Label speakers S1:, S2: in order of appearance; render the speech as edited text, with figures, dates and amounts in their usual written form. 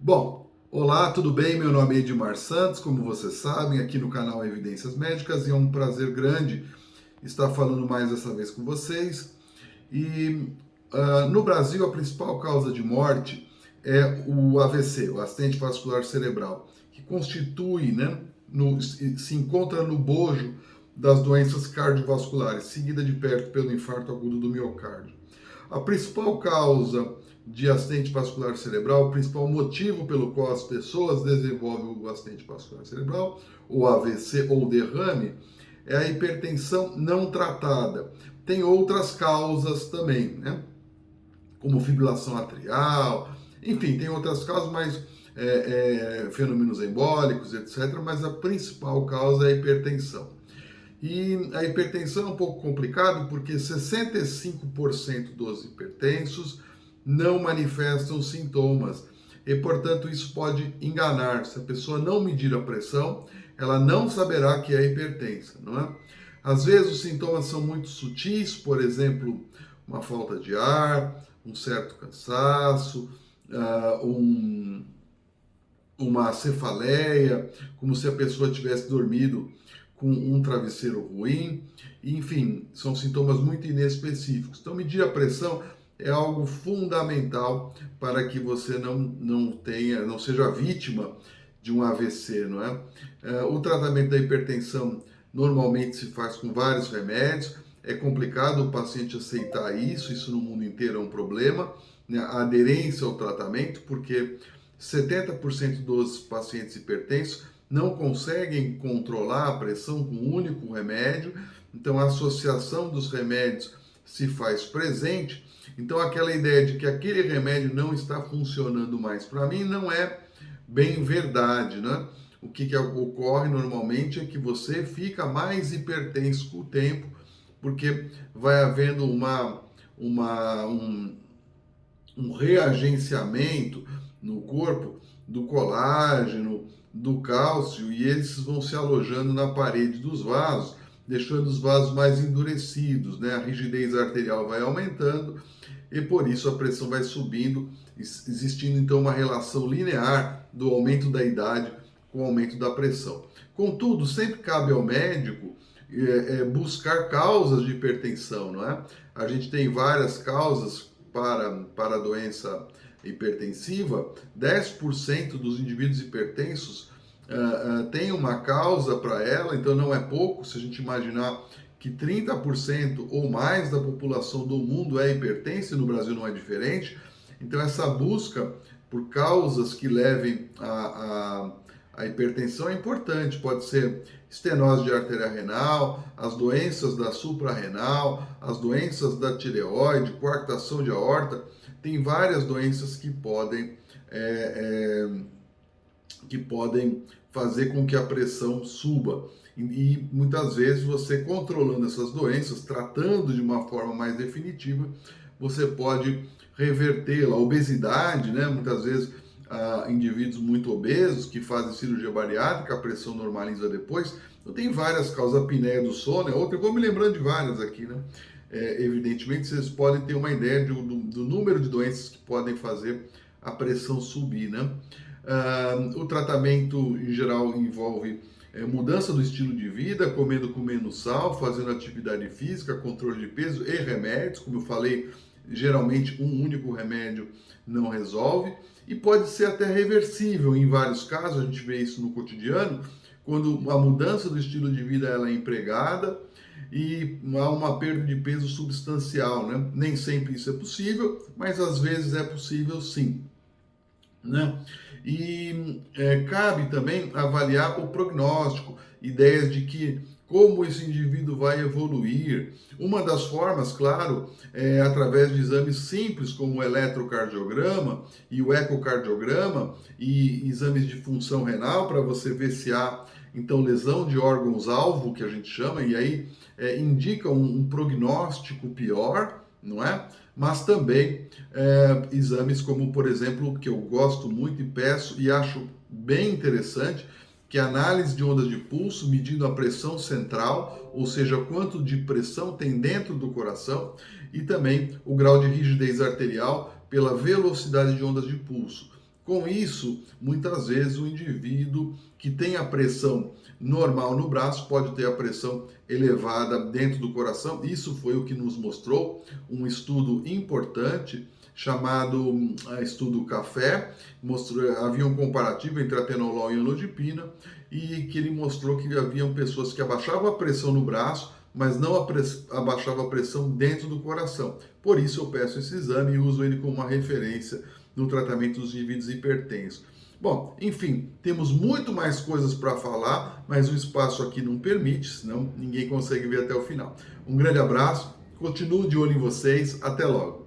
S1: Bom, olá, tudo bem? Meu nome é Edmar Santos, como vocês sabem, aqui no canal Evidências Médicas, e é um prazer grande estar falando mais dessa vez com vocês. E no Brasil, a principal causa de morte é o AVC, o acidente vascular cerebral, que constitui, né, se encontra no bojo das doenças cardiovasculares, seguida de perto pelo infarto agudo do miocárdio. A principal causa de acidente vascular cerebral, o principal motivo pelo qual as pessoas desenvolvem o acidente vascular cerebral, ou AVC ou derrame, é a hipertensão não tratada. Tem outras causas também, né? Como fibrilação atrial, enfim, tem outras causas, mas fenômenos embólicos, etc. Mas a principal causa é a hipertensão. E a hipertensão é um pouco complicado porque 65% dos hipertensos não manifestam sintomas. E, portanto, isso pode enganar. Se a pessoa não medir a pressão, ela não saberá que é hipertensa, não é? Às vezes os sintomas são muito sutis, por exemplo, uma falta de ar, um certo cansaço, uma cefaleia, como se a pessoa tivesse dormido com um travesseiro ruim, enfim, são sintomas muito inespecíficos. Então, medir a pressão é algo fundamental para que você não seja vítima de um AVC, não é? O tratamento da hipertensão normalmente se faz com vários remédios. É complicado o paciente aceitar isso no mundo inteiro é um problema, né? A aderência ao tratamento, porque 70% dos pacientes hipertensos não conseguem controlar a pressão com um único remédio, então a associação dos remédios se faz presente. Então aquela ideia de que aquele remédio não está funcionando mais para mim não é bem verdade, né? O que ocorre normalmente é que você fica mais hipertenso com o tempo, porque vai havendo um reagenciamento no corpo do colágeno, do cálcio, e eles vão se alojando na parede dos vasos, deixando os vasos mais endurecidos, né? A rigidez arterial vai aumentando e por isso a pressão vai subindo, existindo então uma relação linear do aumento da idade com o aumento da pressão. Contudo, sempre cabe ao médico buscar causas de hipertensão, não é? A gente tem várias causas para a doença hipertensiva. 10% dos indivíduos hipertensos tem uma causa para ela, então não é pouco. Se a gente imaginar que 30% ou mais da população do mundo é hipertensa, e no Brasil não é diferente, então essa busca por causas que levem a hipertensão é importante. Pode ser estenose de artéria renal, as doenças da suprarrenal, as doenças da tireoide, coarctação de aorta. Tem várias doenças que podem fazer com que a pressão suba. E muitas vezes você controlando essas doenças, tratando de uma forma mais definitiva, você pode revertê-la. A obesidade, né? Muitas vezes indivíduos muito obesos que fazem cirurgia bariátrica, a pressão normaliza depois. Então tem várias causas, a apneia do sono é outra, eu vou me lembrando de várias aqui, né? Evidentemente, vocês podem ter uma ideia do número de doenças que podem fazer a pressão subir, né? O tratamento, em geral, envolve mudança do estilo de vida, comendo com menos sal, fazendo atividade física, controle de peso e remédios. Como eu falei, geralmente um único remédio não resolve e pode ser até reversível em vários casos. A gente vê isso no cotidiano, quando a mudança do estilo de vida ela é empregada e há uma perda de peso substancial, né? Nem sempre isso é possível, mas às vezes é possível sim, né? E cabe também avaliar o prognóstico, ideias de que como esse indivíduo vai evoluir. Uma das formas, claro, é através de exames simples como o eletrocardiograma e o ecocardiograma e exames de função renal para você ver se há então lesão de órgãos-alvo, que a gente chama, e aí indica um prognóstico pior, não é? Mas também exames como, por exemplo, que eu gosto muito e peço e acho bem interessante, que é a análise de ondas de pulso, medindo a pressão central, ou seja, quanto de pressão tem dentro do coração, e também o grau de rigidez arterial pela velocidade de ondas de pulso. Com isso, muitas vezes o indivíduo que tem a pressão normal no braço pode ter a pressão elevada dentro do coração. Isso foi o que nos mostrou um estudo importante chamado estudo Café. Havia um comparativo entre atenolol e anodipina e que ele mostrou que haviam pessoas que abaixavam a pressão no braço, mas não abaixava a pressão dentro do coração. Por isso eu peço esse exame e uso ele como uma referência no tratamento dos indivíduos hipertensos. Bom, enfim, temos muito mais coisas para falar, mas o espaço aqui não permite, senão ninguém consegue ver até o final. Um grande abraço, continuo de olho em vocês, até logo.